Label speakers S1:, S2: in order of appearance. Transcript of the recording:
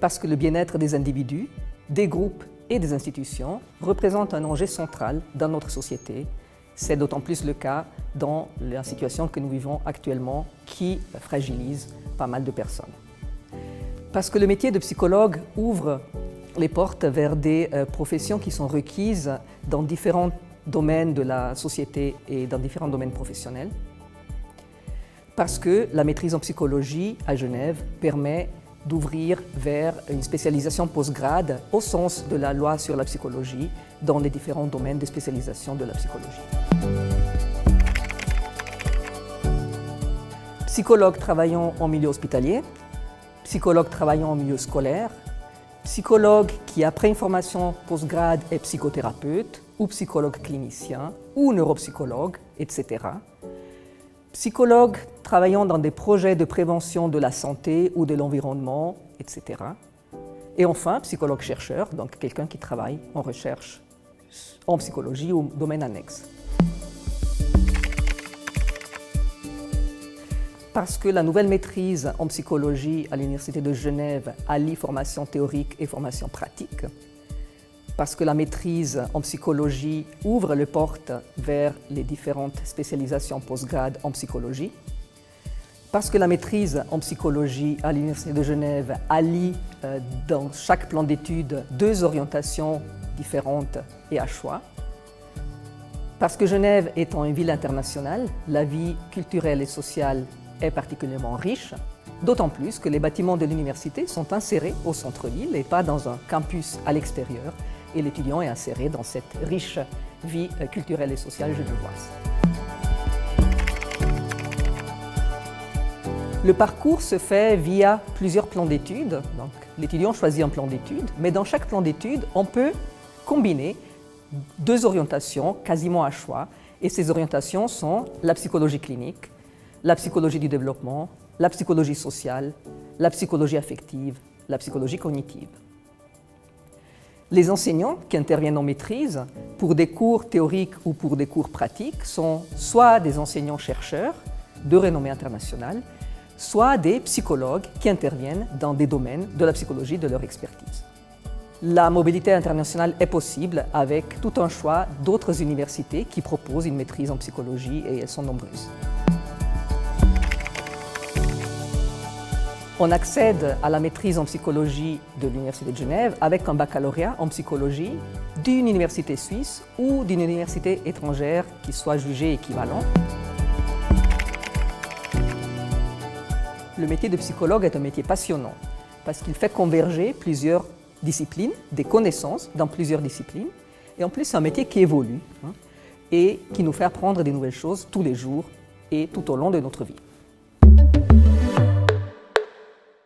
S1: parce que le bien-être des individus, des groupes et des institutions représente un enjeu central dans notre société. C'est d'autant plus le cas dans la situation que nous vivons actuellement qui fragilise pas mal de personnes. Parce que le métier de psychologue ouvre les portes vers des professions qui sont requises dans différents domaines de la société et dans différents domaines professionnels. Parce que la maîtrise en psychologie à Genève permet d'ouvrir vers une spécialisation post-grade au sens de la loi sur la psychologie dans les différents domaines de spécialisation de la psychologie. Psychologue travaillant en milieu hospitalier, psychologue travaillant en milieu scolaire, psychologue qui après une formation post-grade est psychothérapeute ou psychologue clinicien ou neuropsychologue, etc. Psychologue travaillant dans des projets de prévention de la santé ou de l'environnement, etc. Et enfin, psychologue chercheur, donc quelqu'un qui travaille en recherche en psychologie ou domaine annexe. Parce que la nouvelle maîtrise en psychologie à l'Université de Genève allie formation théorique et formation pratique, parce que la maîtrise en psychologie ouvre les portes vers les différentes spécialisations post-grade en psychologie, parce que la maîtrise en psychologie à l'Université de Genève allie dans chaque plan d'études deux orientations différentes et à choix, parce que Genève étant une ville internationale, la vie culturelle et sociale est particulièrement riche, d'autant plus que les bâtiments de l'université sont insérés au centre-ville et pas dans un campus à l'extérieur, et l'étudiant est inséré dans cette riche vie culturelle et sociale genevoise. Le parcours se fait via plusieurs plans d'études. Donc, l'étudiant choisit un plan d'études, mais dans chaque plan d'études, on peut combiner deux orientations quasiment à choix. Et ces orientations sont la psychologie clinique, la psychologie du développement, la psychologie sociale, la psychologie affective, la psychologie cognitive. Les enseignants qui interviennent en maîtrise pour des cours théoriques ou pour des cours pratiques sont soit des enseignants-chercheurs de renommée internationale, soit des psychologues qui interviennent dans des domaines de la psychologie de leur expertise. La mobilité internationale est possible avec tout un choix d'autres universités qui proposent une maîtrise en psychologie et elles sont nombreuses. On accède à la maîtrise en psychologie de l'Université de Genève avec un baccalauréat en psychologie d'une université suisse ou d'une université étrangère qui soit jugée équivalent. Le métier de psychologue est un métier passionnant parce qu'il fait converger plusieurs disciplines, des connaissances dans plusieurs disciplines. Et en plus, c'est un métier qui évolue et qui nous fait apprendre des nouvelles choses tous les jours et tout au long de notre vie.